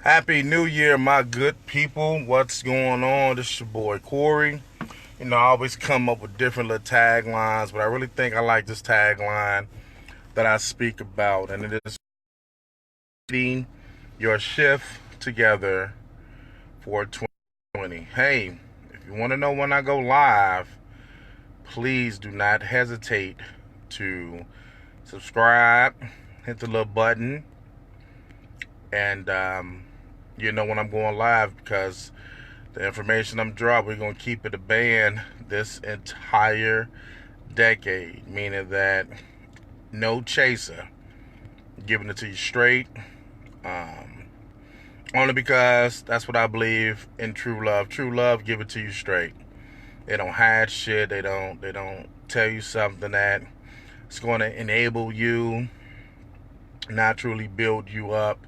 Happy New Year, my good people. What's going on? This is your boy Cory. I always come up with different little taglines, but I really think I like this tagline that I speak about, and it is getting your shift together for 2020. Hey, if you want to know when I go live, please do not hesitate to subscribe, hit the little button, and you know when I'm going live, because the information I'm dropping, we're going to keep it a band this entire decade, meaning that no chaser, giving it to you straight, only because that's what I believe in true love. True love, give it to you straight. They don't hide shit. They don't tell you something that it's going to enable you, not truly build you up,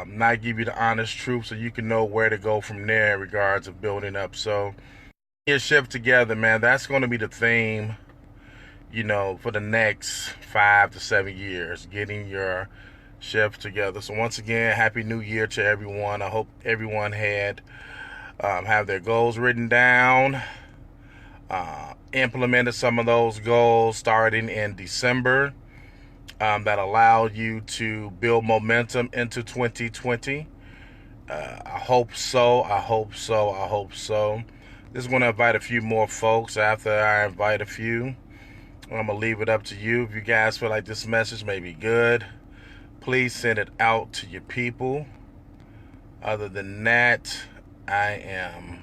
not give you the honest truth so you can know where to go from there in regards of building up. So your shift together, man, that's going to be the theme, for the next 5 to 7 years, getting your shift together. So once again, Happy New Year to everyone. I hope everyone have their goals written down, implemented some of those goals starting in December, that allowed you to build momentum into 2020. I hope so. I hope so. I hope so. Just going to invite a few more folks. After I invite a few, I'm going to leave it up to you. If you guys feel like this message may be good, please send it out to your people. Other than that, I am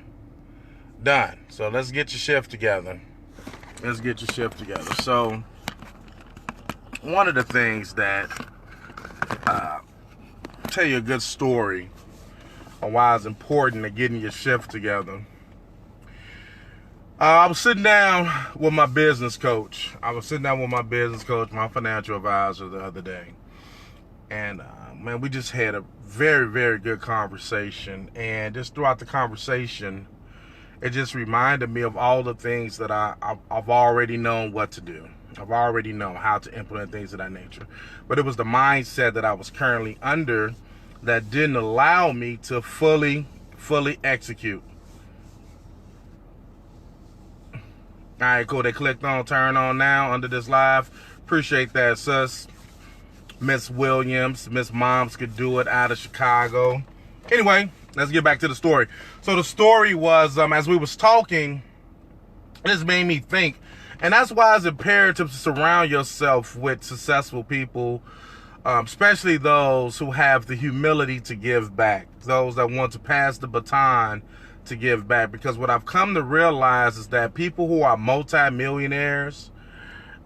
done. So let's get your shift together. Let's get your shift together. So one of the things that tell you a good story on why it's important to getting your shift together. I was sitting down with my business coach. My financial advisor the other day. And man, we just had a very, very good conversation. And just throughout the conversation, it just reminded me of all the things that I've already known what to do. I've already known how to implement things of that nature. But it was the mindset that I was currently under that didn't allow me to fully execute. All right, cool. They clicked on turn on now under this live. Appreciate that, sus. Miss Williams, Miss Moms could do it out of Chicago. Anyway, let's get back to the story. So the story was, as we was talking, this made me think, and that's why it's imperative to surround yourself with successful people, especially those who have the humility to give back, those that want to pass the baton to give back. Because what I've come to realize is that people who are multi-millionaires,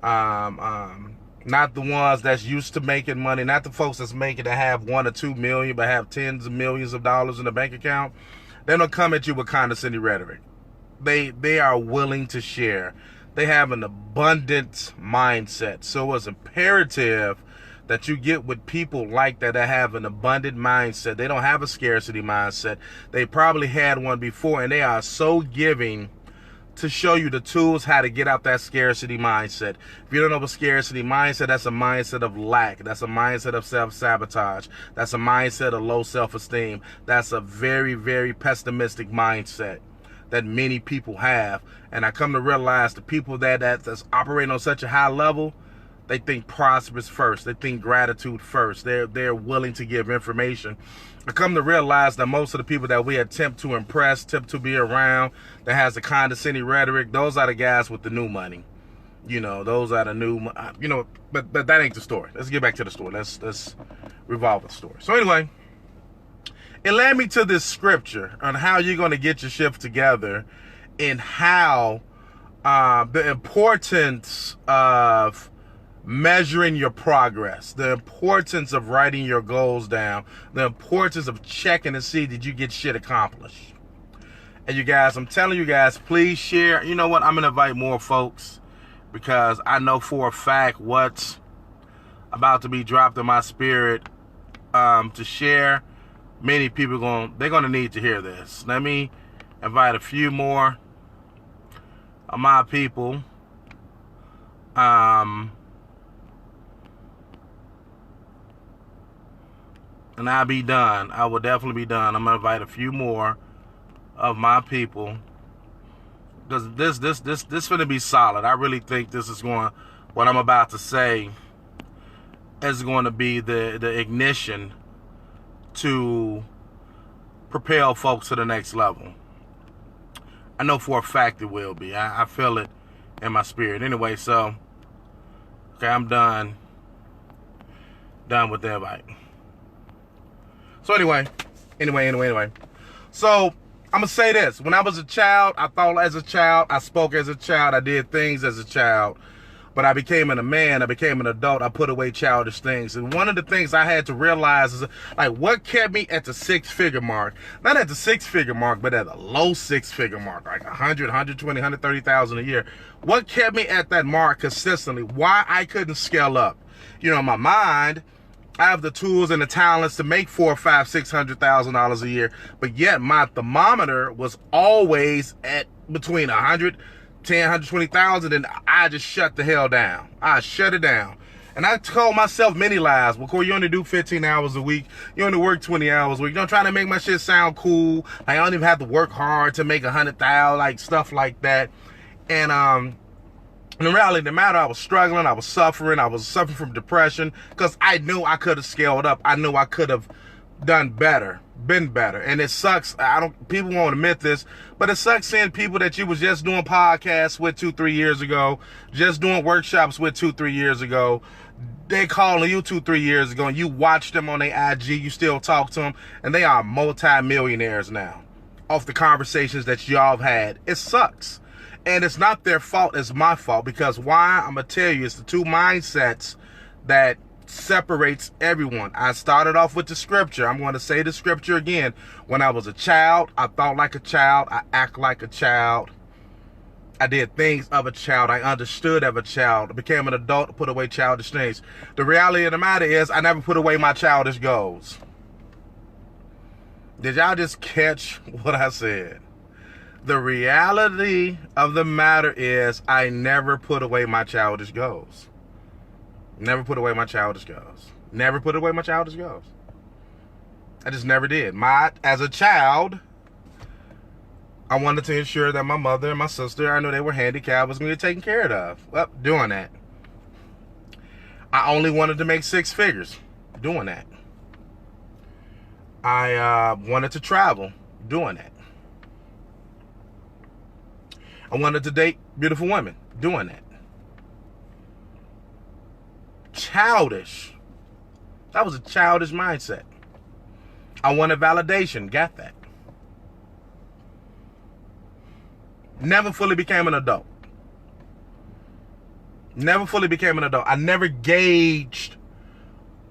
not the ones that's used to making money, not the folks that's making to have 1 or 2 million, but have tens of millions of dollars in the bank account, they don't come at you with condescending rhetoric. They are willing to share. They have an abundant mindset. So it's imperative that you get with people like that have an abundant mindset. They don't have a scarcity mindset. They probably had one before, and they are so giving to show you the tools how to get out that scarcity mindset. If you don't know a scarcity mindset, that's a mindset of lack. That's a mindset of self-sabotage. That's a mindset of low self-esteem. That's a very, very pessimistic mindset that many people have. And I come to realize the people that's operating on such a high level, they think prosperous first. They think gratitude first. They're willing to give information. I come to realize that most of the people that we attempt to impress, attempt to be around, that has the condescending rhetoric, those are the guys with the new money. Those are the new, but that ain't the story. Let's get back to the story. Let's revolve the story. So anyway, it led me to this scripture on how you're going to get your shift together, and how the importance of measuring your progress, the importance of writing your goals down, the importance of checking to see did you get shit accomplished. And you guys, I'm telling you guys, please share. You know what? I'm going to invite more folks, because I know for a fact what's about to be dropped in my spirit to share. Many people they're going to need to hear this. Let me invite a few more of my people. and I'll be done. I will definitely be done. I'm gonna invite a few more of my people, because this gonna be solid. I really think this is going. What I'm about to say is going to be the ignition to propel folks to the next level. I know for a fact it will be. I feel it in my spirit. Anyway, so okay, I'm done with the invite. So anyway. So I'm gonna say this. When I was a child, I thought as a child, I spoke as a child, I did things as a child. But I became a man, I became an adult, I put away childish things. And one of the things I had to realize is, like, what kept me at the 6-figure mark? Not at the 6-figure mark, but at a low 6-figure mark, like 100, 120, 130,000 a year. What kept me at that mark consistently? Why I couldn't scale up? You know, in my mind, I have the tools and the talents to make $400,000, $500,000, $600,000 a year, but yet my thermometer was always at between 110, 120,000, and I just shut the hell down. I shut it down. And I told myself many lies. Well, Cory, you only do 15 hours a week. You only work 20 hours a week. You know, trying to make my shit sound cool. Like, I don't even have to work hard to make 100,000, like stuff like that. And in reality, the matter, I was struggling, I was suffering from depression, because I knew I could have scaled up. I knew I could have done better, been better. And it sucks. People won't admit this, but it sucks seeing people that you was just doing podcasts with 2-3 years ago, just doing workshops with 2-3 years ago. They calling you 2-3 years ago, and you watch them on their IG, you still talk to them, and they are multi-millionaires now off the conversations that y'all have had. It sucks. And it's not their fault, it's my fault. Because why? I'm going to tell you, it's the two mindsets that separates everyone. I started off with the scripture. I'm going to say the scripture again. When I was a child, I thought like a child. I act like a child. I did things of a child. I understood of a child. I became an adult, put away childish things. The reality of the matter is, I never put away my childish goals. Did y'all just catch what I said? The reality of the matter is, I never put away my childish goals. Never put away my childish goals. Never put away my childish goals. I just never did. As a child, I wanted to ensure that my mother and my sister, I know they were handicapped, was going to be taken care of. Well, doing that. I only wanted to make 6 figures. Doing that. I wanted to travel. Doing that. I wanted to date beautiful women. Doing that. Childish. That was a childish mindset. I wanted validation. Got that. Never fully became an adult. Never fully became an adult. I never gauged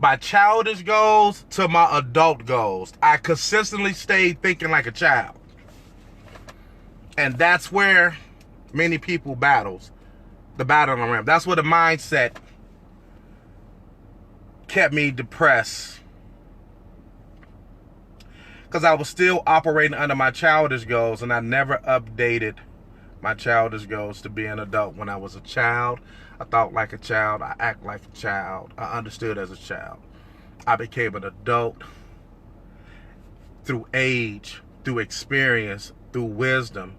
my childish goals to my adult goals. I consistently stayed thinking like a child. And that's where many people battles. The battle on the ramp. That's where the mindset kept me depressed. Because I was still operating under my childish goals, and I never updated my childish goals to be an adult. When I was a child, I thought like a child. I act like a child. I understood as a child. I became an adult through age, through experience, through wisdom,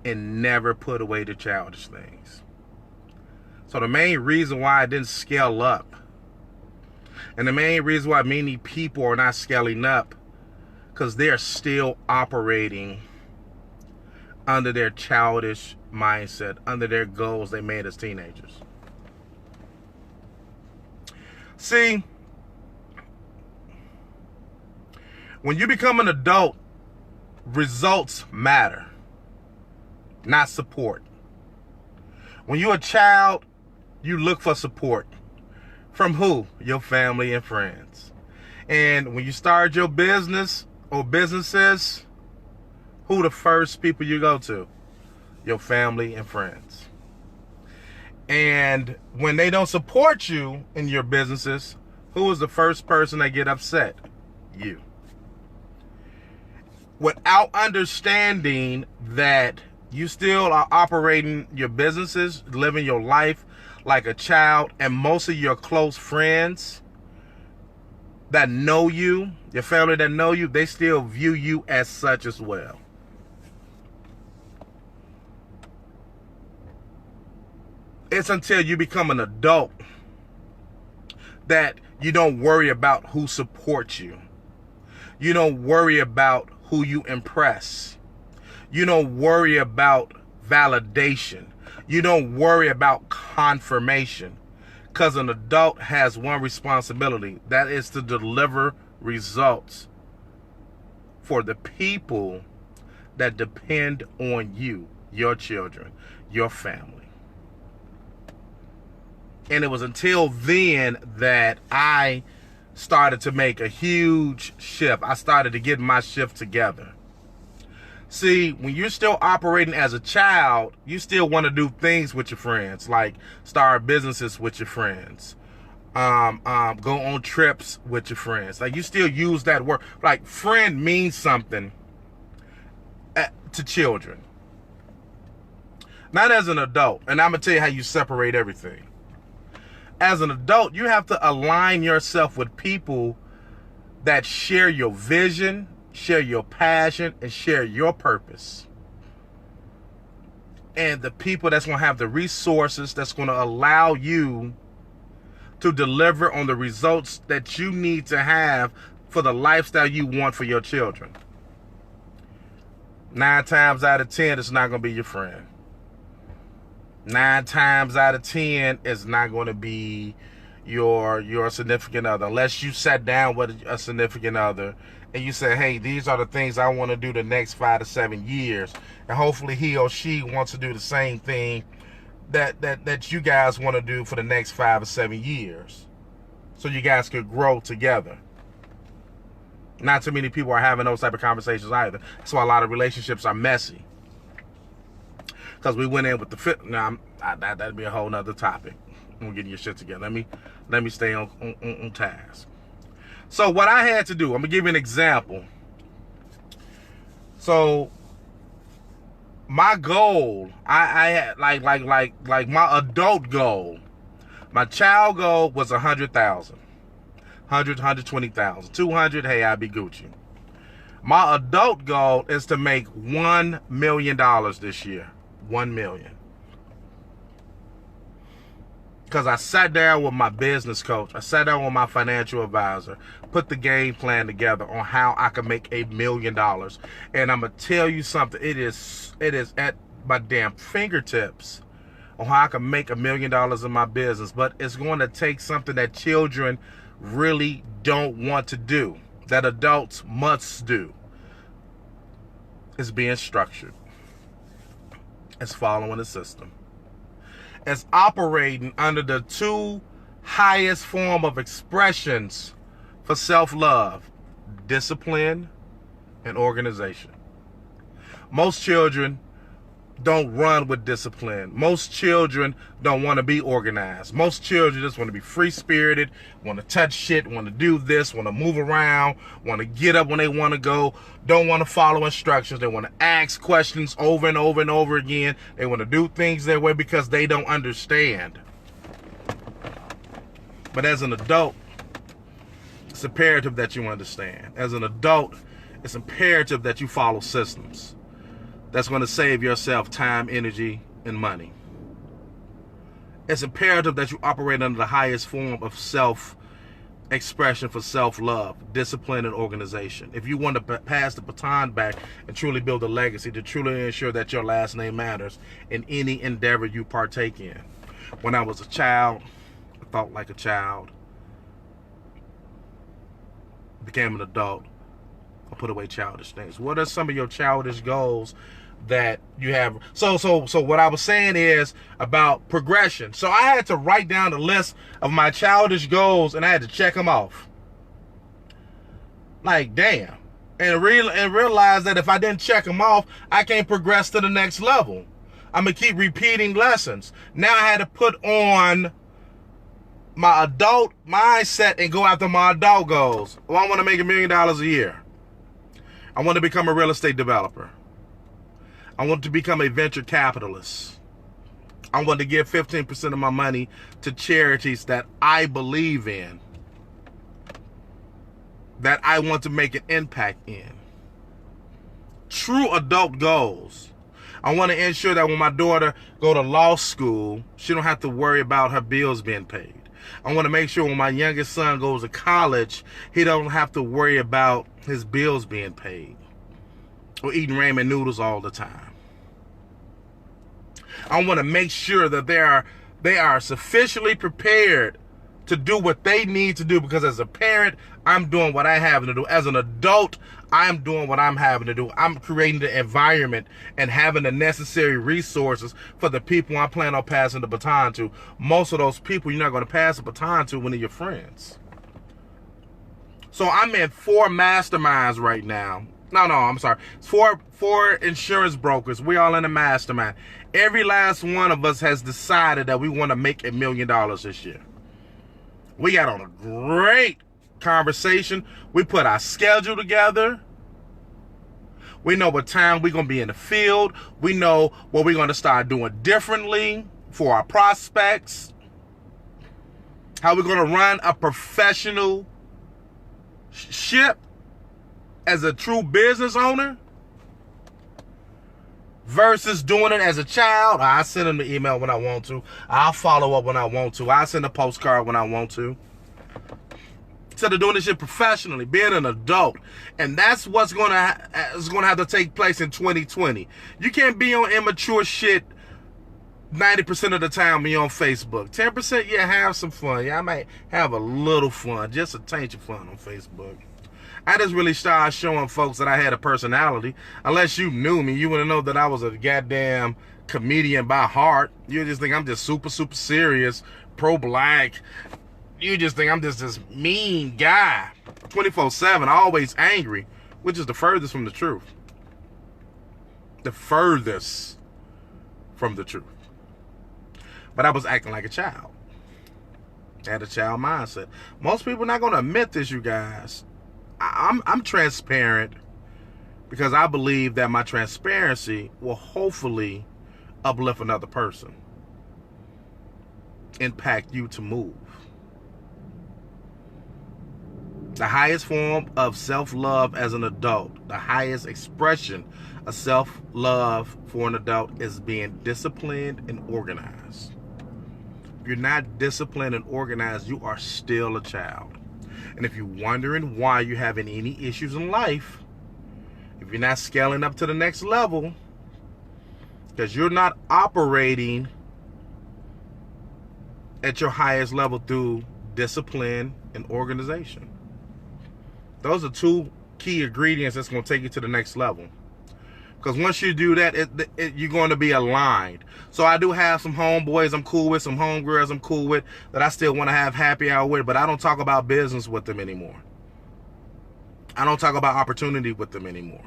and never put away the childish things. So the main reason why I didn't scale up, and the main reason why many people are not scaling up, because they're still operating under their childish mindset, under their goals they made as teenagers. See, when you become an adult, results matter, not support. When you're a child, you look for support. From who? Your family and friends. And when you start your business or businesses, who the first people you go to? Your family and friends. And when they don't support you in your businesses, who is the first person that get upset? You. Without understanding that you still are operating your businesses, living your life like a child, and most of your close friends that know you, your family that know you, they still view you as such as well. It's until you become an adult that you don't worry about who supports you. You don't worry about who you impress. You don't worry about validation. You don't worry about confirmation. Because an adult has one responsibility. That is to deliver results for the people that depend on you, your children, your family. And it was until then that I started to make a huge shift. I started to get my shift together. See, when you're still operating as a child, you still want to do things with your friends, like start businesses with your friends, go on trips with your friends. Like, you still use that word. Like, friend means something to children. Not as an adult. And I'm going to tell you how you separate everything. As an adult, you have to align yourself with people that share your vision, share your passion, and share your purpose. And the people that's going to have the resources that's going to allow you to deliver on the results that you need to have for the lifestyle you want for your children. 9 times out of 10, it's not going to be your friend. 9 times out of 10, it's not going to be your significant other, unless you sat down with a significant other and you say, hey, these are the things I want to do the next 5 to 7 years, and hopefully he or she wants to do the same thing that you guys want to do for the next 5 or 7 years, so you guys could grow together. Not too many people are having those type of conversations either. That's why a lot of relationships are messy. Because we went in with the fit. Now, that'd be a whole nother topic. I'm getting your shit together. Let me stay on task. So what I had to do, I'm gonna give you an example. So my goal, I had like my adult goal, my child goal was 100,000, 120,000, 200. Hey, I'd be Gucci. My adult goal is to make $1 million this year. 1 million. Because I sat down with my business coach, I sat down with my financial advisor, put the game plan together on how I could make $1 million. And I'm gonna tell you something, it is at my damn fingertips on how I can make $1 million in my business. But it's going to take something that children really don't want to do, that adults must do. It's being structured. It's following the system. It's operating under the 2 highest form of expressions for self-love: discipline and organization. Most children don't run with discipline. Most children don't want to be organized. Most children just want to be free-spirited, want to touch shit, want to do this, want to move around, want to get up when they want to go, don't want to follow instructions. They want to ask questions over and over and over again. They want to do things their way because they don't understand. But as an adult, it's imperative that you understand. As an adult, it's imperative that you follow systems that's going to save yourself time, energy, and money. It's imperative that you operate under the highest form of self-expression for self-love, discipline, and organization. If you want to pass the baton back and truly build a legacy, to truly ensure that your last name matters in any endeavor you partake in. When I was a child, I thought like a child. Became an adult. I put away childish things. What are some of your childish goals that you have? So what I was saying is about progression. So I had to write down a list of my childish goals and I had to check them off. Like, damn. And realize that if I didn't check them off, I can't progress to the next level. I'm going to keep repeating lessons. Now I had to put on my adult mindset and go after my adult goals. Well, I want to make $1 million a year. I want to become a real estate developer. I want to become a venture capitalist. I want to give 15% of my money to charities that I believe in. that I want to make an impact in. True adult goals. I want to ensure that when my daughter go to law school, she don't have to worry about her bills being paid. I want to make sure when my youngest son goes to college, he don't have to worry about his bills being paid or eating ramen noodles all the time. I want to make sure that they are sufficiently prepared to do what they need to do, because as a parent, I'm doing what I have to do. As an adult, I'm doing what I'm having to do. I'm creating the environment and having the necessary resources for the people I plan on passing the baton to. Most of those people you're not going to pass the baton to when they're your friends. So I'm in 4 masterminds right now. No, I'm sorry. It's four insurance brokers. We all in a mastermind. Every last one of us has decided that we want to make $1 million this year. We got on a great conversation. We put our schedule together. We know what time we're going to be in the field. We know what we're going to start doing differently for our prospects. How we're going to run a professional ship as a true business owner versus doing it as a child. I send them the email when I want to. I'll follow up when I want to. I send a postcard when I want to. Instead of doing this shit professionally, being an adult. And that's what's going to have to take place in 2020. You can't be on immature shit 90% of the time when you're on Facebook. 10%, yeah, have some fun. Yeah, I might have a little fun, just a taint of fun on Facebook. I just really started showing folks that I had a personality. Unless you knew me, you wouldn't know that I was a goddamn comedian by heart. You just think I'm just super, super serious, pro-black. You just think I'm just this mean guy, 24/7, always angry, which is the furthest from the truth. The furthest from the truth. But I was acting like a child. I had a child mindset. Most people are not going to admit this, you guys. I'm transparent because I believe that my transparency will hopefully uplift another person, impact you to move. The highest form of self-love as an adult, the highest expression of self-love for an adult is being disciplined and organized. If you're not disciplined and organized, you are still a child. And if you're wondering why you're having any issues in life, if you're not scaling up to the next level, because you're not operating at your highest level through discipline and organization. Those are 2 key ingredients that's going to take you to the next level. Because once you do that, you're going to be aligned. So I do have some homeboys I'm cool with, some homegirls I'm cool with, that I still want to have happy hour with, but I don't talk about business with them anymore. I don't talk about opportunity with them anymore.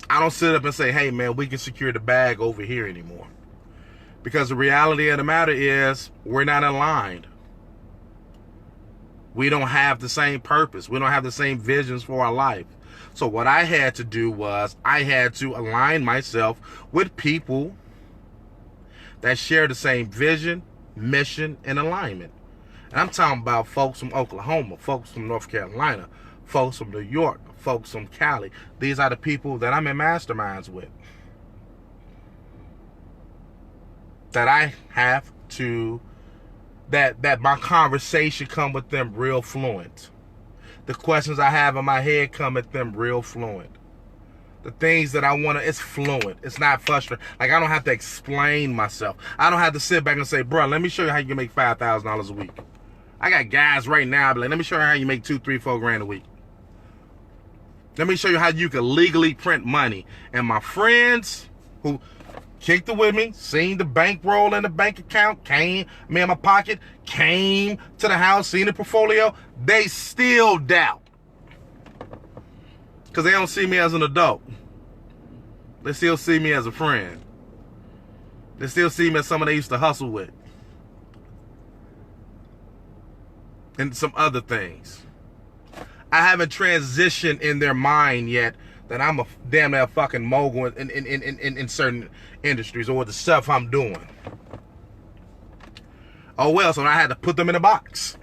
I don't sit up and say, hey man, we can secure the bag over here anymore. Because the reality of the matter is, we're not aligned. We don't have the same purpose. We don't have the same visions for our life. So what I had to do was I had to align myself with people that share the same vision, mission, and alignment. And I'm talking about folks from Oklahoma, folks from North Carolina, folks from New York, folks from Cali. These are the people that I'm in masterminds with. That I have to, that my conversation come with them real fluent. The questions I have in my head come at them real fluent. The things that I want to, it's fluent. It's not frustrating. Like, I don't have to explain myself. I don't have to sit back and say, bro, let me show you how you can make $5,000 a week. I got guys right now, like, let me show you how you make $2, $3, $4 grand a week. Let me show you how you can legally print money. And my friends who kicked it with me, seen the bankroll in the bank account, came, me in my pocket, came to the house, seen the portfolio, they still doubt. Because they don't see me as an adult. They still see me as a friend. They still see me as someone they used to hustle with. And some other things. I haven't transitioned in their mind yet that I'm a damn near fucking mogul in certain industries or the stuff I'm doing. Oh well, so I had to put them in a box.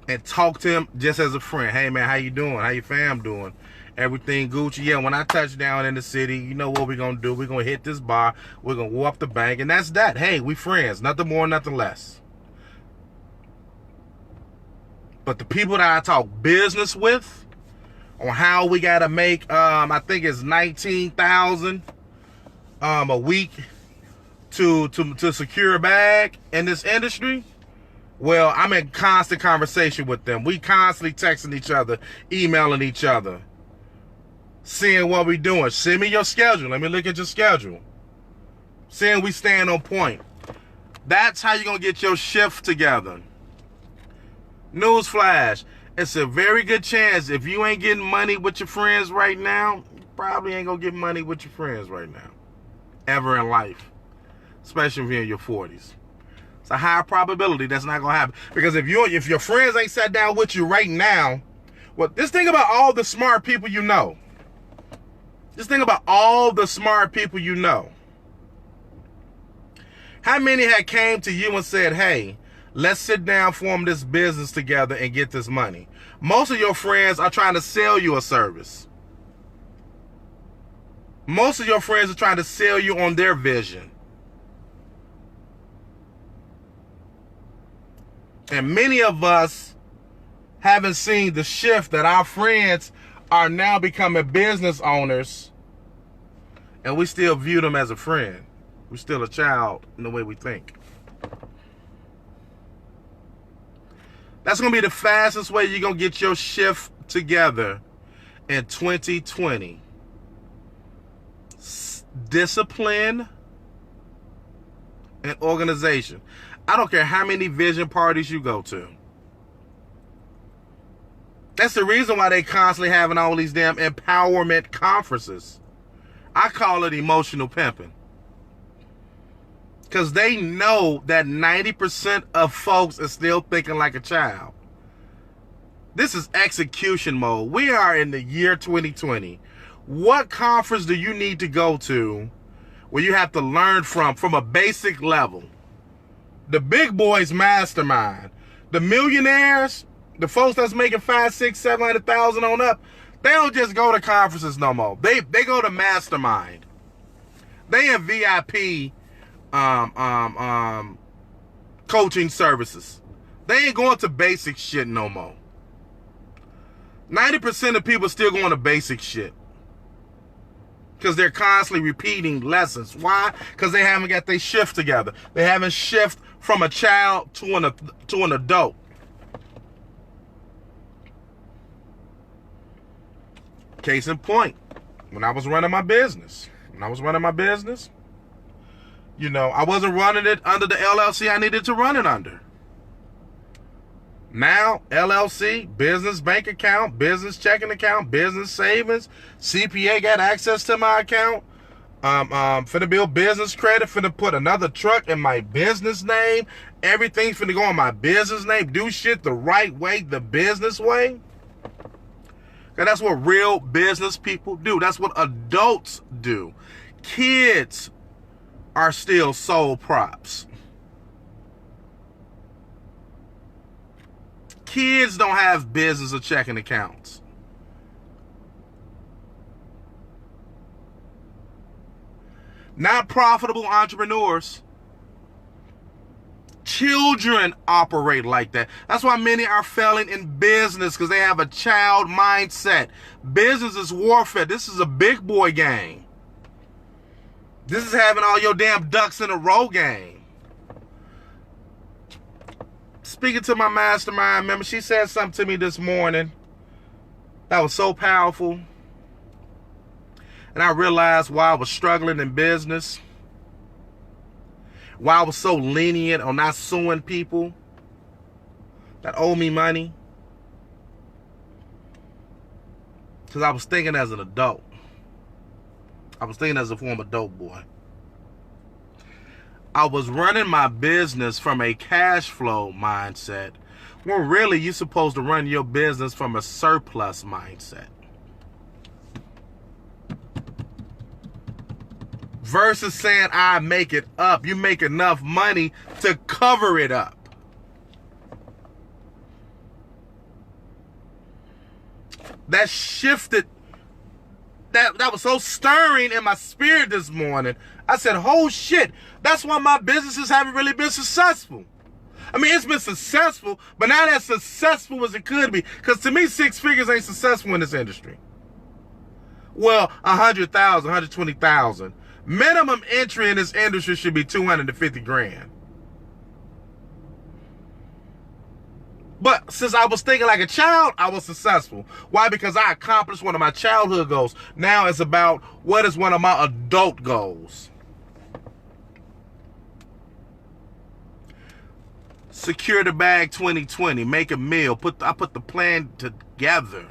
and talk to him just as a friend. Hey man, how you doing? How your fam doing? Everything Gucci? Yeah, when I touch down in the city, you know what we're gonna do? We're gonna hit this bar, we're gonna go up the bank, and that's that. Hey, we friends, nothing more, nothing less. But the people that I talk business with on how we gotta make I think it's 19,000 a week to secure a bag in this industry. Well, I'm in constant conversation with them. We constantly texting each other, emailing each other, seeing what we doing. Send me your schedule. Let me look at your schedule. Seeing we stand on point. That's how you're going to get your shift together. Newsflash. It's a very good chance if you ain't getting money with your friends right now, you probably ain't going to get money with your friends right now. Ever in life. Especially if you're in your 40s. It's a high probability that's not going to happen. Because if your friends ain't sat down with you right now, well, just think about all the smart people you know. Just think about all the smart people you know. How many had came to you and said, hey, let's sit down, form this business together and get this money? Most of your friends are trying to sell you a service. Most of your friends are trying to sell you on their vision. And many of us haven't seen the shift that our friends are now becoming business owners, and we still view them as a friend. We're still a child in the way we think. That's going to be the fastest way you're going to get your shift together in 2020. Discipline and organization. I don't care how many vision parties you go to. That's the reason why they constantly having all these damn empowerment conferences. I call it emotional pimping. Because they know that 90% of folks are still thinking like a child. This is execution mode. We are in the year 2020. What conference do you need to go to where you have to learn from a basic level? The big boys mastermind. The millionaires, the folks that's making 500, 600, 700,000 on up, they don't just go to conferences no more. They go to mastermind. They in VIP coaching services. They ain't going to basic shit no more. 90% of people still going to basic shit. Because they're constantly repeating lessons. Why? Because they haven't got their shift together. They haven't shifted from a child to an adult. Case in point, when I was running my business, you know, I wasn't running it under the LLC I needed to run it under. Now, LLC, business bank account, business checking account, business savings, CPA got access to my account. Finna build business credit, finna put another truck in my business name. Everything's finna go on my business name. Do shit the right way, the business way. And that's what real business people do. That's what adults do. Kids are still soul props. Kids don't have business or checking accounts. Not profitable entrepreneurs. Children operate like that. That's why many are failing in business, because they have a child mindset. Business is warfare. This is a big boy game. This is having all your damn ducks in a row game. Speaking to my mastermind member, she said something to me this morning that was so powerful. And I realized why I was struggling in business, why I was so lenient on not suing people that owe me money. Because I was thinking as an adult. I was thinking as a former dope boy. I was running my business from a cash flow mindset, when really you're supposed to run your business from a surplus mindset. Versus saying, I make it up. You make enough money to cover it up. that shifted, that was so stirring in my spirit this morning. I said, oh shit, that's why my businesses haven't really been successful. I mean, it's been successful, but not as successful as it could be. Because to me, 6 figures ain't successful in this industry. Well, 100,000, 120,000. Minimum entry in this industry should be 250 grand. But since I was thinking like a child, I was successful. Why? Because I accomplished one of my childhood goals. Now it's about what is one of my adult goals. Secure the bag 2020. Make a meal. I put the plan together.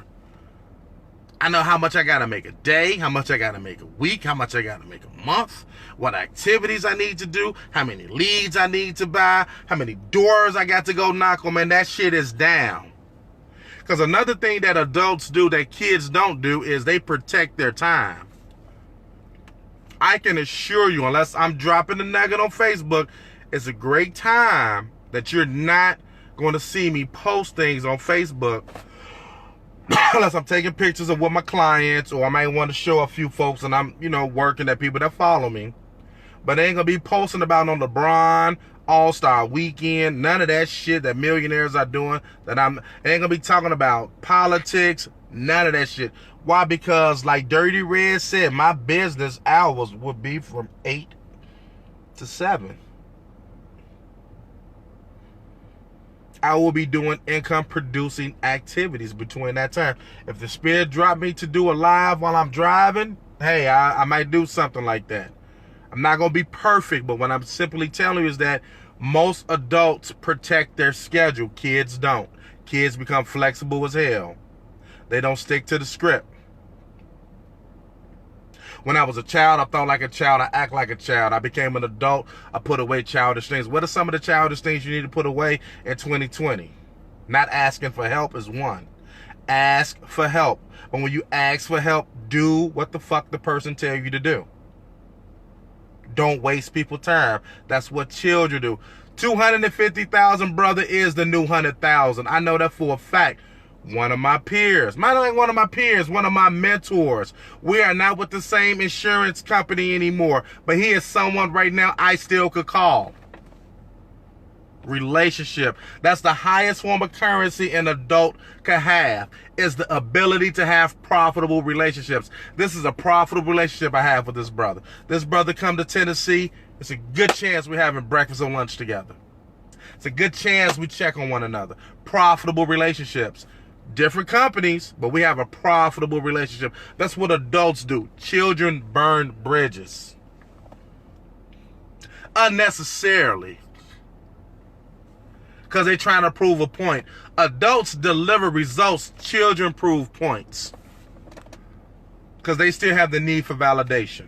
I know how much I gotta make a day, how much I gotta make a week, how much I gotta make a month, what activities I need to do, how many leads I need to buy, how many doors I got to go knock on. Man, that shit is down. Because another thing that adults do that kids don't do is they protect their time. I can assure you, unless I'm dropping the nugget on Facebook, it's a great time that you're not going to see me post things on Facebook unless I'm taking pictures of with my clients, or I might want to show a few folks and I'm, working at people that follow me. But I ain't going to be posting about on LeBron All-Star Weekend, none of that shit that millionaires are doing. I ain't going to be talking about politics, none of that shit. Why? Because like Dirty Red said, my business hours would be from 8 to 7. I will be doing income producing activities between that time. If the spirit dropped me to do a live while I'm driving, hey, I might do something like that. I'm not going to be perfect, but what I'm simply telling you is that most adults protect their schedule. Kids don't. Kids become flexible as hell. They don't stick to the script. When I was a child, I thought like a child. I act like a child. I became an adult. I put away childish things. What are some of the childish things you need to put away in 2020? Not asking for help is one. Ask for help. But when you ask for help, do what the fuck the person tell you to do. Don't waste people's time. That's what children do. 250,000, brother, is the new 100,000. I know that for a fact. One of my peers, not only one of my peers, one of my mentors. We are not with the same insurance company anymore, but he is someone right now I still could call. Relationship. That's the highest form of currency an adult can have, is the ability to have profitable relationships. This is a profitable relationship I have with this brother. This brother come to Tennessee. It's a good chance we're having breakfast or lunch together. It's a good chance we check on one another. Profitable relationships. Different companies, but we have a profitable relationship. That's what adults do. Children burn bridges. Unnecessarily. Because they're trying to prove a point. Adults deliver results. Children prove points. Because they still have the need for validation.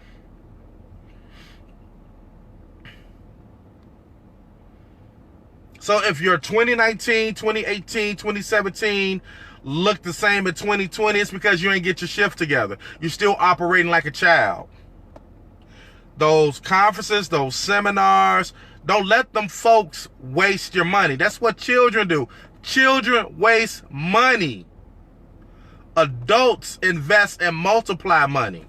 So if your 2019, 2018, 2017 look the same in 2020, it's because you ain't get your shift together. You're still operating like a child. Those conferences, those seminars, don't let them folks waste your money. That's what children do. Children waste money. Adults invest and multiply money.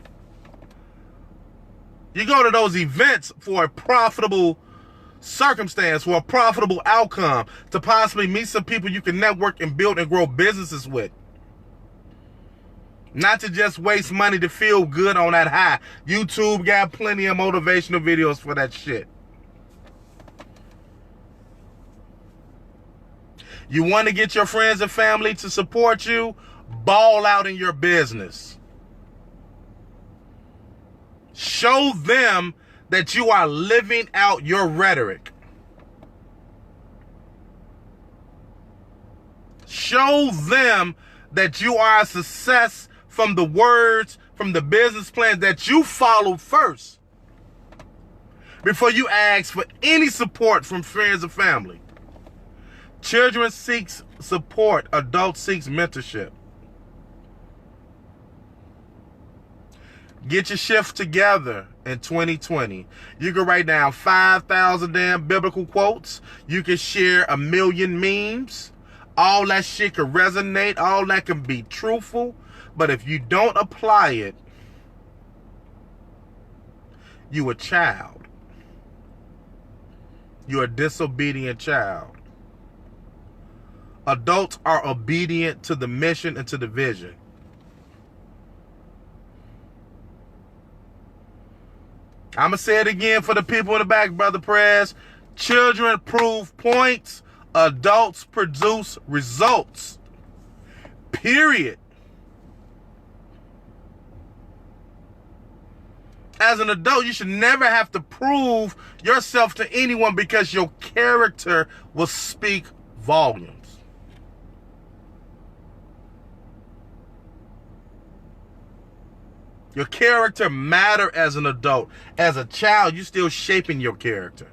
You go to those events for a profitable circumstance, for a profitable outcome, to possibly meet some people you can network and build and grow businesses with. Not to just waste money to feel good on that high. YouTube got plenty of motivational videos for that shit. You want to get your friends and family to support you? Ball out in your business. Show them that you are living out your rhetoric. Show them that you are a success from the words, from the business plans that you followed first, before you ask for any support from friends or family. Children seek support. Adults seek mentorship. Get your shift together in 2020. You can write down 5,000 damn biblical quotes. You can share 1 million memes. All that shit can resonate. All that can be truthful. But if you don't apply it, you a child. You're a disobedient child. Adults are obedient to the mission and to the vision. I'm going to say it again for the people in the back, Brother Prez. Children prove points. Adults produce results. Period. As an adult, you should never have to prove yourself to anyone because your character will speak volumes. Your character matters as an adult. As a child, you're still shaping your character.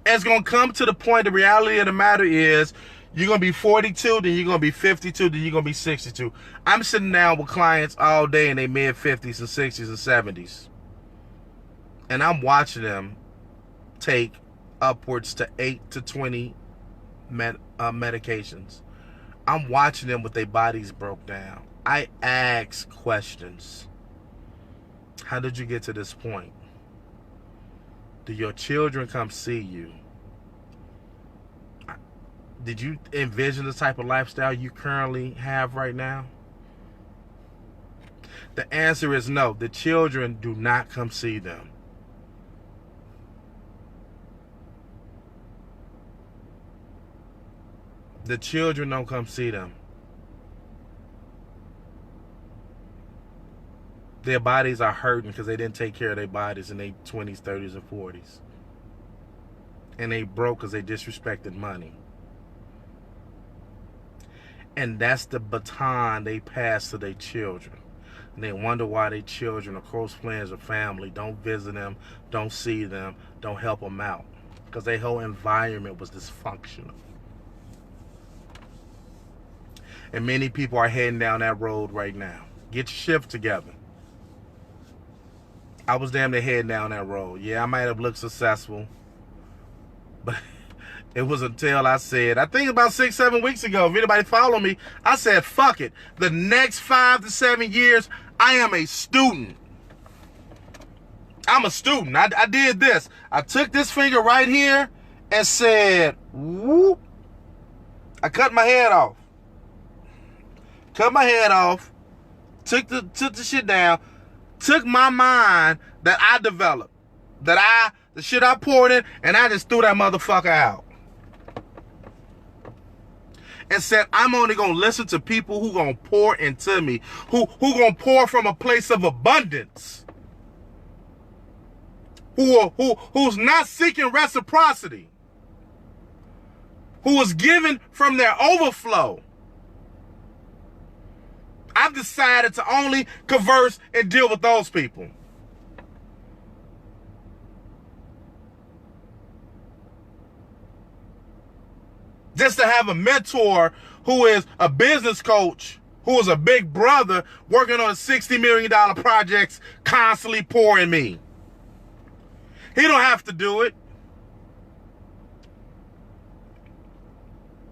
It's going to come to the point, the reality of the matter is, you're going to be 42, then you're going to be 52, then you're going to be 62. I'm sitting down with clients all day in their mid-50s and 60s and 70s. And I'm watching them take upwards to 8 to 20 medications. I'm watching them with their bodies broke down. I ask questions. How did you get to this point? Do your children come see you? Did you envision the type of lifestyle you currently have right now? The answer is no. The children do not come see them. The children don't come see them. Their bodies are hurting because they didn't take care of their bodies in their 20s, 30s, and 40s. And they broke because they disrespected money. And that's the baton they pass to their children. And they wonder why their children or close friends or family don't visit them, don't see them, don't help them out. Because their whole environment was dysfunctional. And many people are heading down that road right now. Get your shift together. I was damn near heading down that road. Yeah, I might have looked successful. But it was until I said, I think about 6-7 weeks ago, if anybody followed me, I said, fuck it. The next 5 to 7 years, I am a student. I'm a student. I did this. I took this finger right here and said, whoop. I cut my head off. Cut my head off, took the shit down, took my mind that I developed, the shit I poured in, and I just threw that motherfucker out. And said, I'm only gonna listen to people who gonna pour into me, who gonna pour from a place of abundance, who's not seeking reciprocity, who is giving from their overflow. I've decided to only converse and deal with those people. Just to have a mentor who is a business coach, who is a big brother working on $60 million projects, constantly pouring me. He don't have to do it.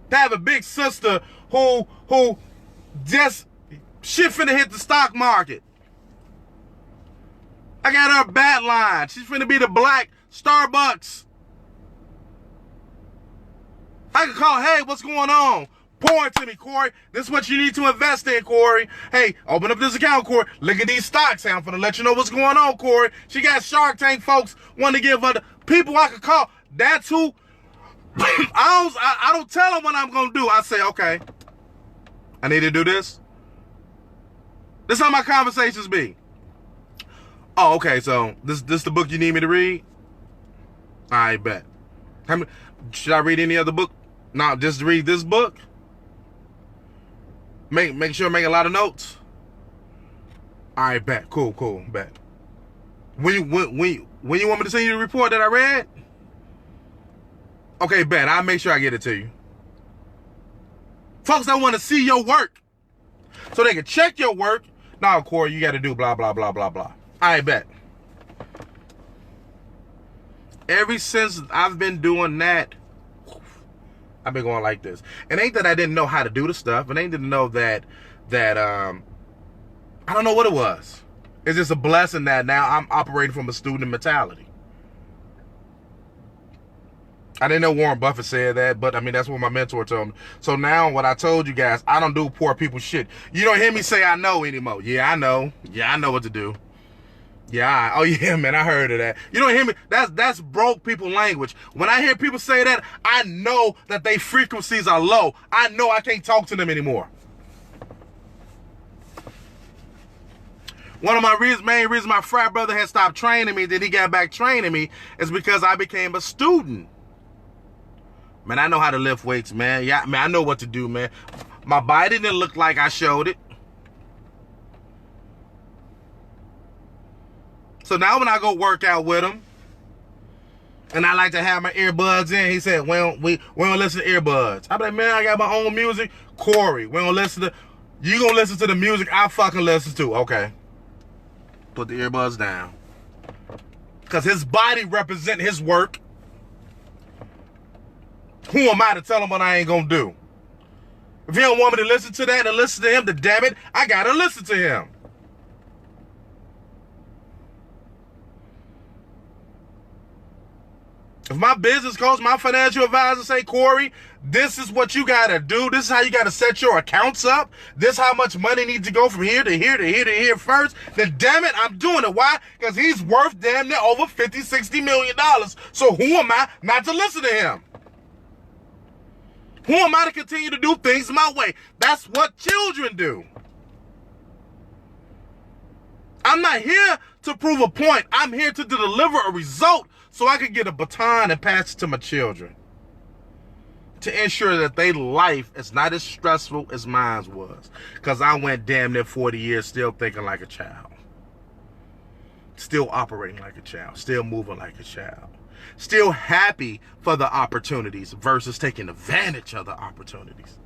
To have a big sister who just shit finna hit the stock market. I got her bat line. She's finna be the black Starbucks. I can call, hey, what's going on? Pour it to me, Cory. This is what you need to invest in, Cory. Hey, open up this account, Cory. Look at these stocks. I'm finna let you know what's going on, Cory. She got Shark Tank folks wanting to give her the people I could call. That's who. I don't tell them what I'm gonna do. I say, okay, I need to do this. This is how my conversations be. Oh, okay, so this the book you need me to read? I bet. Should I read any other book? No, just read this book. Make sure I make a lot of notes. All right, bet. Cool, bet. When you want me to send you the report that I read? Okay, bet. I'll make sure I get it to you. Folks, I want to see your work so they can check your work. Now, Cory, you got to do blah, blah, blah, blah, blah. All right, bet. Ever since I've been doing that, I've been going like this. It ain't that I didn't know how to do the stuff. It ain't didn't know that I don't know what it was. It's just a blessing that now I'm operating from a student mentality. I didn't know Warren Buffett said that, but I mean, that's what my mentor told me. So now what I told you guys, I don't do poor people shit. You don't hear me say I know anymore. Yeah, I know. Yeah, I know what to do. Yeah, oh yeah, man, I heard of that. You don't hear me? That's broke people language. When I hear people say that, I know that their frequencies are low. I know I can't talk to them anymore. One of my main reasons my frat brother had stopped training me, then he got back training me, is because I became a student. Man, I know how to lift weights, man. Yeah, man, I know what to do, man. My body didn't look like I showed it. So now when I go work out with him, and I like to have my earbuds in, he said, we don't listen to earbuds. I'm like, man, I got my own music. Cory, we don't listen to, you gonna listen to the music I fucking listen to. Okay. Put the earbuds down. Because his body represent his work. Who am I to tell him what I ain't gonna do? If he don't want me to listen to that and listen to him, then damn it, I gotta listen to him. If my business coach, my financial advisor say, Cory, this is what you gotta do. This is how you gotta set your accounts up. This is how much money needs to go from here to here to here to here first. Then damn it, I'm doing it. Why? Because he's worth damn near over $50, $60 million. So who am I not to listen to him? Who am I to continue to do things my way? That's what children do. I'm not here to prove a point. I'm here to deliver a result so I can get a baton and pass it to my children. To ensure that their life is not as stressful as mine was. Because I went damn near 40 years still thinking like a child. Still operating like a child. Still moving like a child. Still happy for the opportunities versus taking advantage of the opportunities.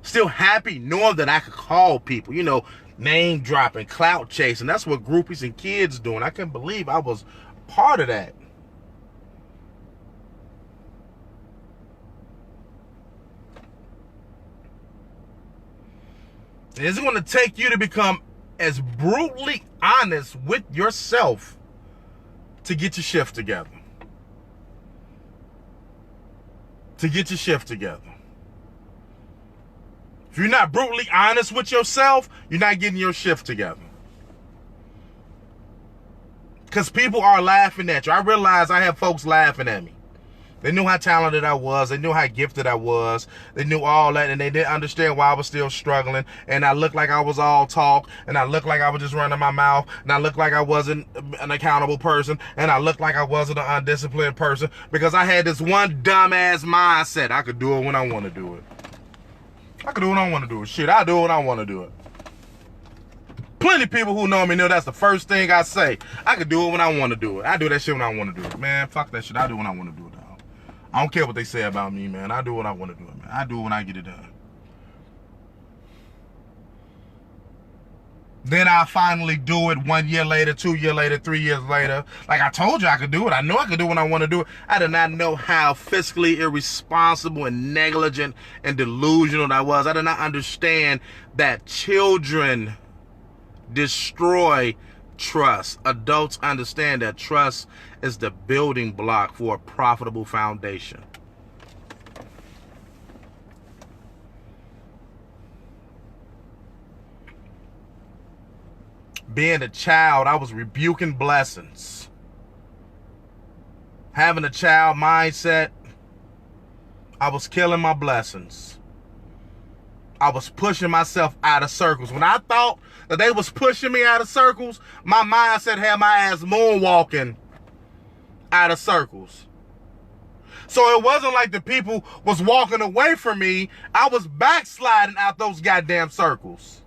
Still happy knowing that I could call people, you know, name dropping, clout chasing. That's what groupies and kids doing. I can't believe I was part of that. It's going to take you to become as brutally honest with yourself to get your shift together. To get your shift together. If you're not brutally honest with yourself, you're not getting your shift together. Because people are laughing at you. I realize I have folks laughing at me. They knew how talented I was. They knew how gifted I was. They knew all that, and they didn't understand why I was still struggling. And I looked like I was all talk, and I looked like I was just running my mouth, and I looked like I wasn't an accountable person, and I looked like I wasn't an undisciplined person, because I had this one dumbass mindset. I could do it when I want to do it. I could do what I want to do it. Shit, I do what I want to do it. Plenty of people who know me know that's the first thing I say. I could do it when I want to do it. I do that shit when I want to do it. Man, fuck that shit. I do it when I want to do it, dog. I don't care what they say about me, man. I do what I want to do, man. I do it when I get it done. Then I finally do it 1 year later, 2 years later, 3 years later. Like I told you I could do it. I know I could do it when I want to do it. I did not know how fiscally irresponsible and negligent and delusional I was. I did not understand that children destroy trust. Adults understand that trust is the building block for a profitable foundation. Being a child, I was rebuking blessings. Having a child mindset, I was killing my blessings. I was pushing myself out of circles. When I thought that they was pushing me out of circles, my mindset had my ass moonwalking out of circles. So it wasn't like the people was walking away from me. I was backsliding out those goddamn circles.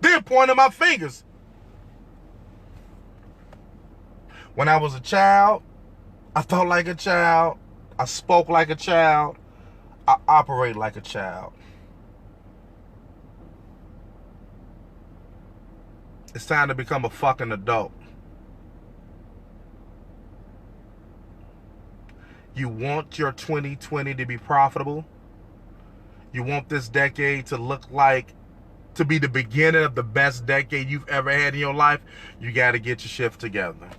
Then pointing my fingers. When I was a child, I thought like a child. I spoke like a child. I operate like a child. It's time to become a fucking adult. You want your 2020 to be profitable. You want this decade to look like, to be the beginning of the best decade you've ever had in your life. You got to get your shift together.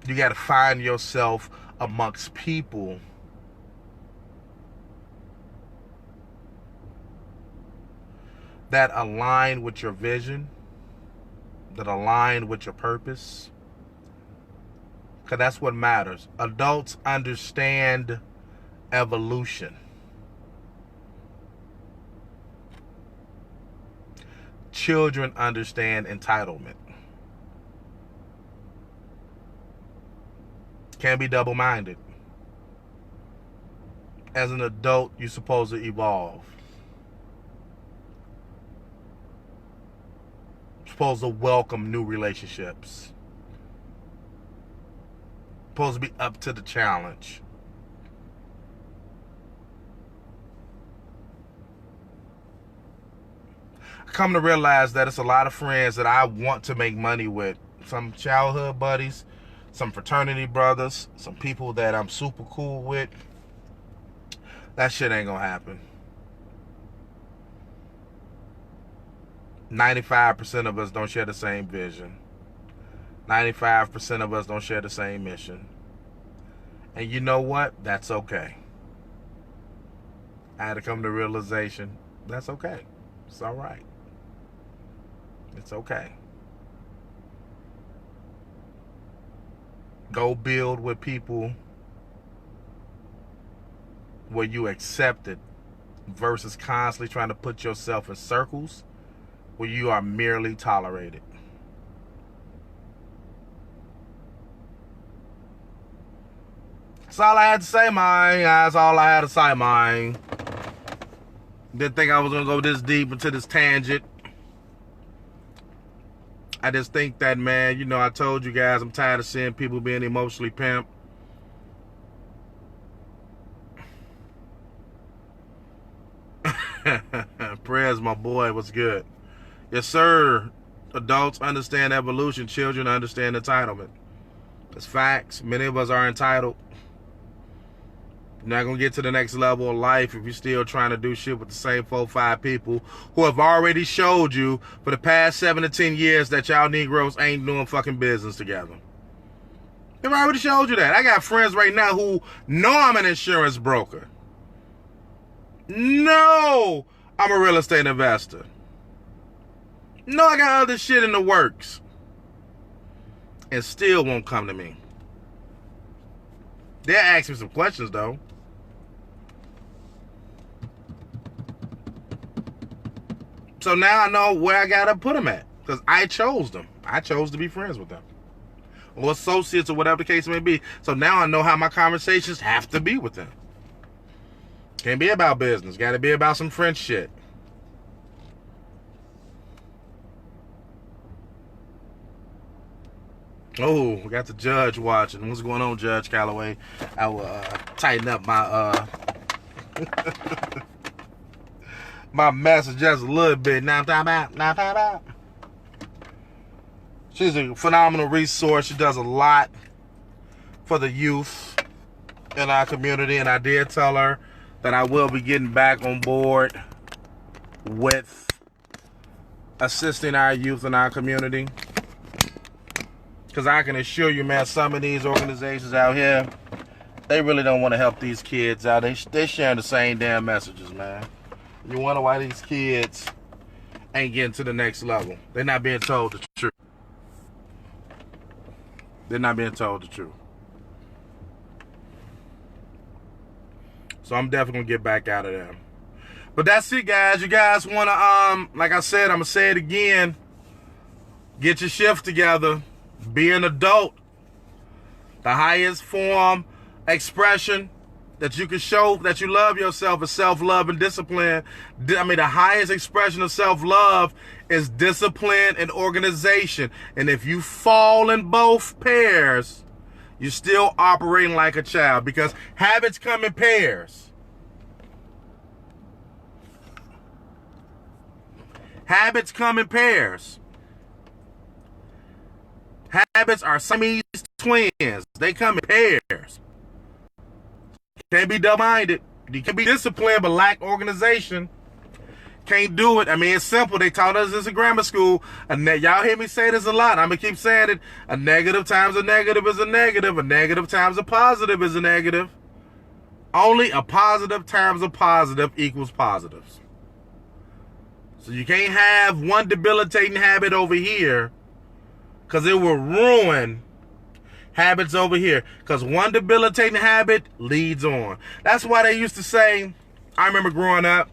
You got to find yourself amongst people that align with your vision, that align with your purpose. Because that's what matters. Adults understand evolution. Children understand entitlement. Can't be double-minded. As an adult, you're supposed to evolve. You're supposed to welcome new relationships. Supposed to be up to the challenge. I come to realize that it's a lot of friends that I want to make money with. Some childhood buddies, some fraternity brothers, some people that I'm super cool with. That shit ain't gonna happen. 95% of us don't share the same vision. 95% of us don't share the same mission. And you know what? That's okay. I had to come to the realization, that's okay. It's all right. It's okay. Go build with people where you accept it versus constantly trying to put yourself in circles where you are merely tolerated. That's all I had to say, man. That's all I had to say, man. Didn't think I was going to go this deep into this tangent. I just think that, man, you know, I told you guys I'm tired of seeing people being emotionally pimped. Prayers, my boy. What's good? Yes, sir. Adults understand evolution. Children understand entitlement. It's facts. Many of us are entitled. You're not going to get to the next level of life if you're still trying to do shit with the same 4-5 people who have already showed you for the past 7 to 10 years that y'all Negroes ain't doing fucking business together. They've already showed you that. I got friends right now who know I'm an insurance broker. No, I'm a real estate investor. No, I got other shit in the works. And still won't come to me. They'll ask me some questions, though. So now I know where I gotta put them at. Because I chose them. I chose to be friends with them. Or associates or whatever the case may be. So now I know how my conversations have to be with them. Can't be about business. Gotta be about some French shit. Oh, we got the judge watching. What's going on, Judge Calloway? I will tighten up my my message just a little bit. Now I'm talking about. She's a phenomenal resource. She does a lot for the youth in our community, and I did tell her that I will be getting back on board with assisting our youth in our community. Because I can assure you, man, some of these organizations out here, they really don't want to help these kids out. They sharing the same damn messages, man. You wonder why these kids ain't getting to the next level. They're not being told the truth. They're not being told the truth. So I'm definitely going to get back out of there. But that's it, guys. You guys want to, like I said, I'm going to say it again. Get your shift together. Be an adult. The highest form expression that you can show that you love yourself is self-love and discipline. I mean, the highest expression of self-love is discipline and organization. And if you fall in both pairs, you're still operating like a child, because habits come in pairs. Habits come in pairs. Habits are Siamese twins. They come in pairs. Can't be double-minded. You can be disciplined but lack organization. Can't do it. I mean, it's simple. They taught us this in grammar school. Y'all hear me say this a lot. I'm going to keep saying it. A negative times a negative is a negative. A negative times a positive is a negative. Only a positive times a positive equals positives. So you can't have one debilitating habit over here because it will ruin habits over here. Because one debilitating habit leads on. That's why they used to say, I remember growing up,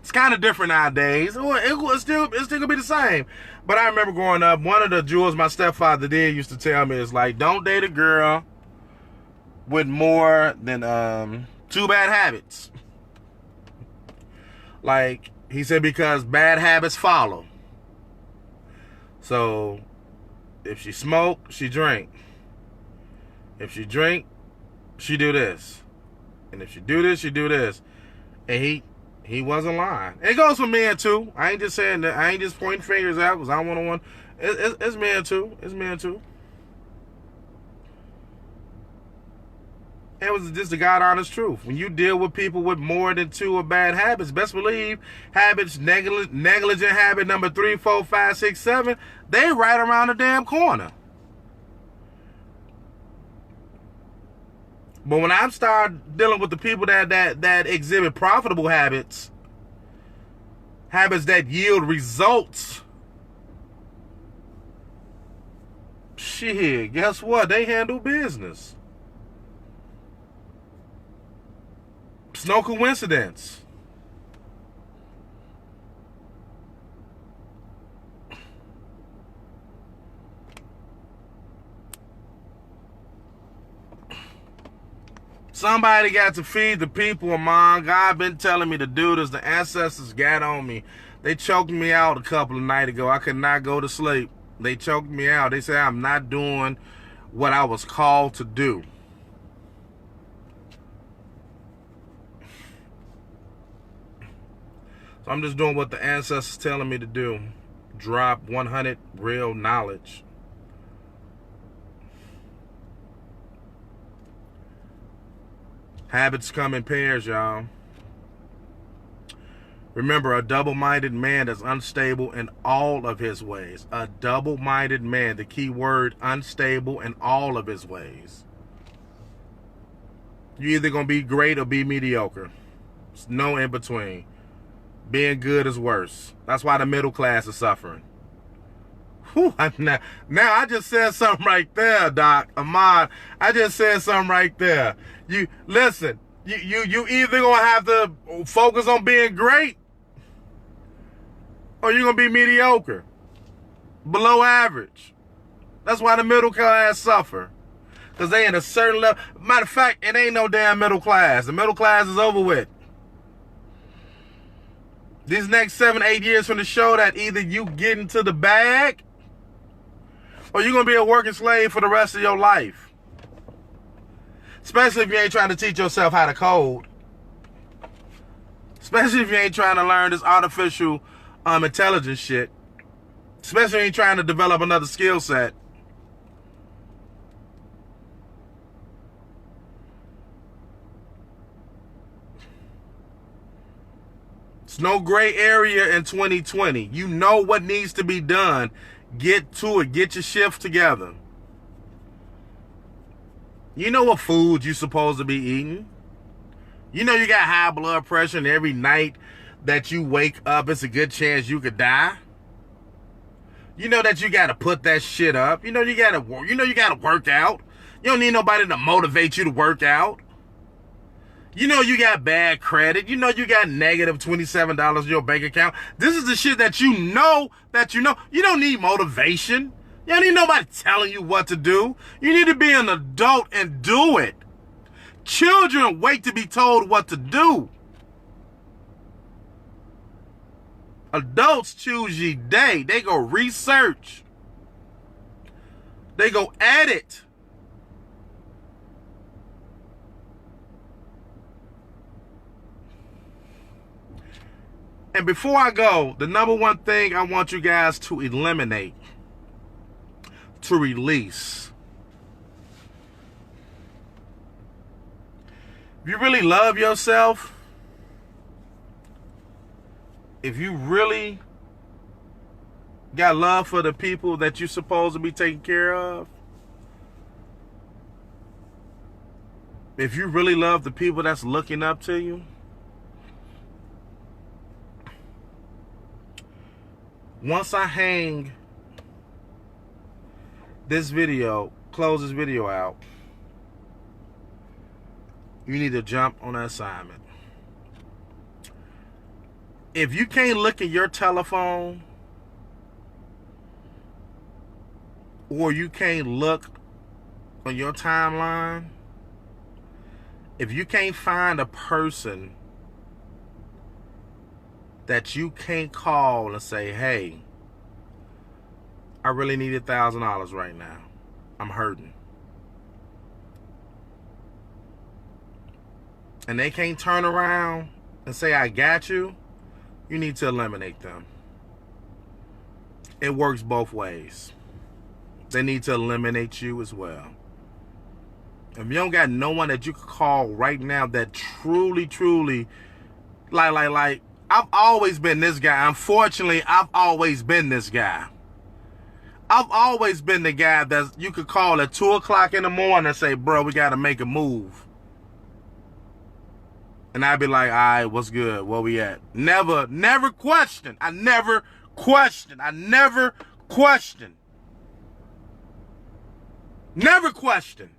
it's kind of different nowadays. It's still gonna be the same. But I remember growing up, one of the jewels my stepfather did used to tell me is like, don't date a girl with more than 2 bad habits. Like, he said, because bad habits follow. So, if she smoke, she drink. If she drink, she do this. And if she do this, she do this. And he wasn't lying. It goes for men too. I ain't just saying that. I ain't just pointing fingers out because I want one. It's men too. It's men too. It was just the God honest truth. When you deal with people with more than 2 of bad habits, best believe habits, negligent habit number 3, 4, 5, 6, 7, they right around the damn corner. But when I start dealing with the people that exhibit profitable habits, habits that yield results, shit, guess what? They handle business. It's no coincidence. Somebody got to feed the people, man. God been telling me to do this. The ancestors got on me. They choked me out a couple of nights ago. I could not go to sleep. They choked me out. They said I'm not doing what I was called to do. So I'm just doing what the ancestors telling me to do. Drop 100 real knowledge. Habits come in pairs, y'all. Remember, a double-minded man is unstable in all of his ways. A double-minded man, the key word, unstable in all of his ways. You're either going to be great or be mediocre. There's no in between. Being good is worse. That's why the middle class is suffering. Whew, now I just said something right there, Doc. Ahmad, I just said something right there. You listen, you either gonna have to focus on being great or you're gonna be mediocre. Below average. That's why the middle class suffer. Because they in a certain level. Matter of fact, it ain't no damn middle class. The middle class is over with. These next 7, 8 years from the show that either you get into the bag or you're going to be a working slave for the rest of your life. Especially if you ain't trying to teach yourself how to code. Especially if you ain't trying to learn this artificial intelligence shit. Especially if you ain't trying to develop another skill set. It's no gray area in 2020. You know what needs to be done. Get to it. Get your shift together. You know what foods you're supposed to be eating. You know you got high blood pressure and every night that you wake up, it's a good chance you could die. You know that you got to put that shit up. You know you got to work out. You don't need nobody to motivate you to work out. You know you got bad credit. You know you got negative $27 in your bank account. This is the shit that you know. You don't need motivation. You don't need nobody telling you what to do. You need to be an adult and do it. Children wait to be told what to do. Adults choose ye day. They go research. They go edit. And before I go, the number one thing I want you guys to eliminate, to release, If you really love yourself, if you really got love for the people that you're supposed to be taking care of, if you really love the people that's looking up to you, once I hang this video, close this video out, you need to jump on an assignment. If you can't look at your telephone, or you can't look on your timeline, if you can't find a person that you can't call and say, hey, I really need $1,000 right now, I'm hurting, and they can't turn around and say, I got you, you need to eliminate them. It works both ways. They need to eliminate you as well. If you don't got no one that you can call right now that truly, like, I've always been this guy. Unfortunately, I've always been this guy. I've always been the guy that you could call at 2 o'clock in the morning and say, bro, we got to make a move. And I'd be like, all right, what's good? Where we at? Never question. I never question. Never question.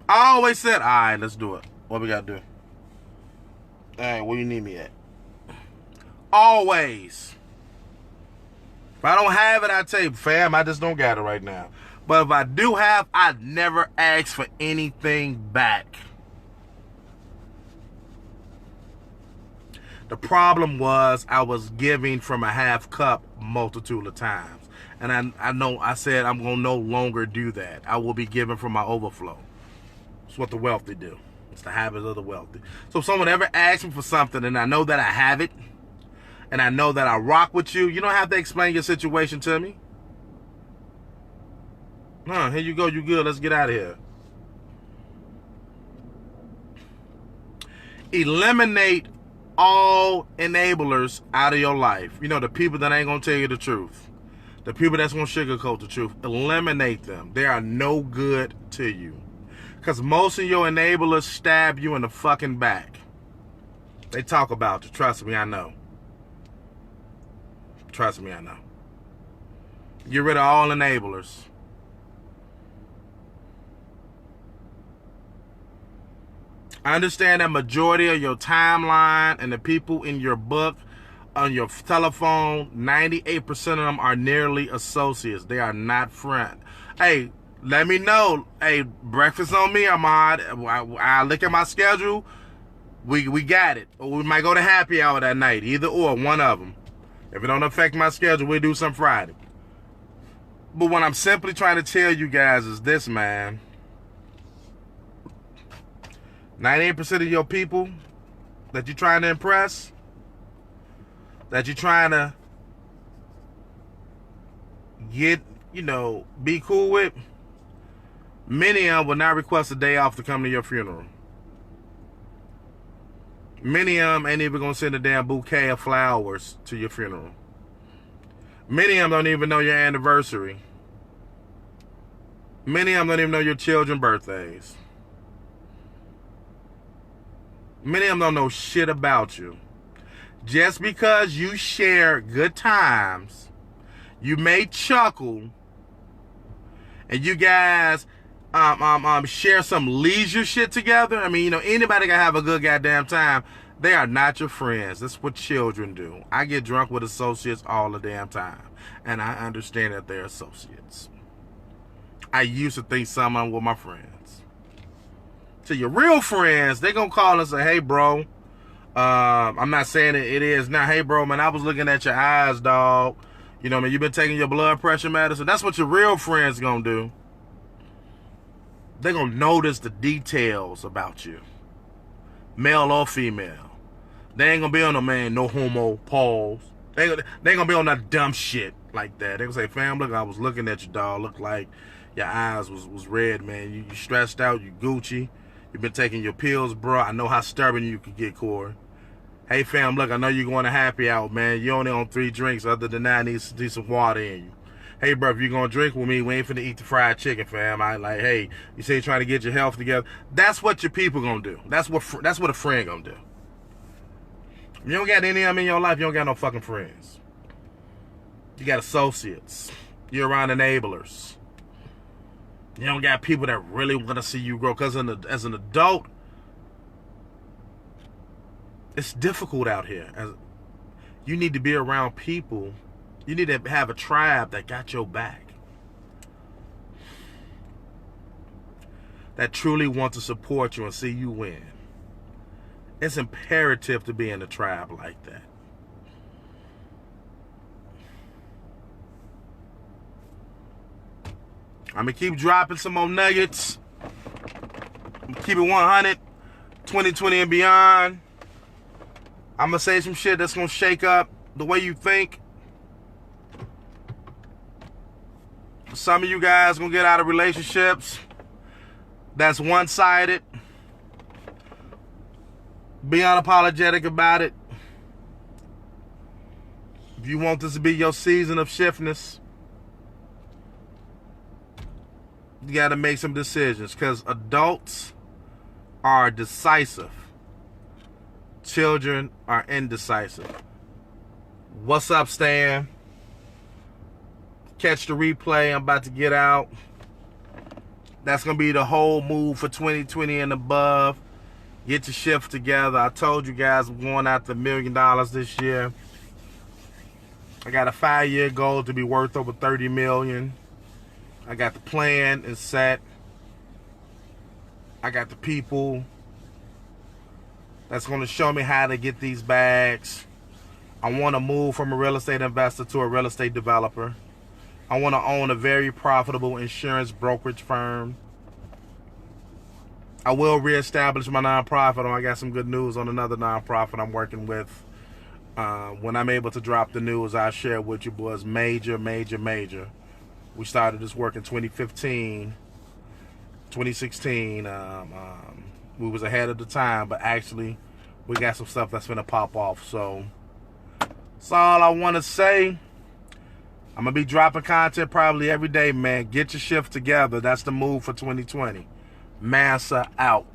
I always said, all right, let's do it. What we got to do? All right, where you need me at? Always. If I don't have it, I tell you, fam, I just don't got it right now. But if I do have, I'd never ask for anything back. The problem was I was giving from a half cup multitude of times. And I said I'm going to no longer do that. I will be giving from my overflow. It's what the wealthy do. It's the habit of the wealthy. So if someone ever asks me for something and I know that I have it, and I know that I rock with you, you don't have to explain your situation to me. No, here you go, you good, let's get out of here. Eliminate all enablers out of your life. You know, the people that ain't gonna tell you the truth. The people that's gonna sugarcoat the truth. Eliminate them. They are no good to you. Because most of your enablers stab you in the fucking back. They talk about you. Trust me, I know. Trust me, I know. Get rid of all enablers. I understand that majority of your timeline and the people in your book, on your telephone, 98% of them are nearly associates. They are not friends. Hey, let me know. Hey, breakfast on me, Ahmad. I look at my schedule. We got it. Or we might go to happy hour that night. Either or, one of them. If it don't affect my schedule, we'll do some Friday. But what I'm simply trying to tell you guys is this, man. 98% of your people that you're trying to impress, that you're trying to get, be cool with, many of them will not request a day off to come to your funeral. Many of them ain't even going to send a damn bouquet of flowers to your funeral. Many of them don't even know your anniversary. Many of them don't even know your children's birthdays. Many of them don't know shit about you. Just because you share good times, you may chuckle, and you guys share some leisure shit together. I mean, anybody can have a good goddamn time. They are not your friends. That's what children do. I get drunk with associates all the damn time, and I understand that they're associates. I used to think some of them were my friends. To your real friends, they gonna call and say, hey, bro, I'm not saying it is now. Hey, bro, man, I was looking at your eyes, dog. Man, you've been taking your blood pressure medicine. That's what your real friends gonna do. They're gonna notice the details about you, male or female. They ain't gonna be on no homo, pause. They ain't gonna be on that dumb shit like that. They gonna say, fam, look, I was looking at you, dog. Look like your eyes was red, man. You stressed out, you Gucci. You've been taking your pills, bro. I know how stubborn you could get, Cory. Hey, fam, look, I know you're going to happy hour, man. You only on 3 drinks. Other than that, I need some water in you. Hey, bro, if you're going to drink with me, we ain't finna eat the fried chicken, fam. I like, hey, you say you're trying to get your health together. That's what your people going to do. That's what a friend going to do. If you don't got any of them in your life, you don't got no fucking friends. You got associates. You're around enablers. You don't got people that really want to see you grow. Because as an adult, it's difficult out here. You need to be around people. You need to have a tribe that got your back. That truly want to support you and see you win. It's imperative to be in a tribe like that. I'm going to keep dropping some more nuggets. I'm going to keep it 100, 2020 and beyond. I'm going to say some shit that's going to shake up the way you think. Some of you guys going to get out of relationships that's one-sided. Be unapologetic about it. If you want this to be your season of shiftness, you got to make some decisions, because adults are decisive. Children are indecisive. What's up, Stan? Catch the replay. I'm about to get out. That's going to be the whole move for 2020 and above. Get your shift together. I told you guys I'm going after $1 million this year. I got a 5-year goal to be worth over $30 million. I got the plan is set. I got the people that's going to show me how to get these bags. I want to move from a real estate investor to a real estate developer. I want to own a very profitable insurance brokerage firm. I will reestablish my nonprofit. I got some good news on another nonprofit I'm working with. When I'm able to drop the news, I'll share with you boys. Major. We started this work in 2015, 2016. We was ahead of the time, but actually, we got some stuff that's gonna pop off. So that's all I want to say. I'm gonna be dropping content probably every day, man. Get your shift together. That's the move for 2020. Massa out.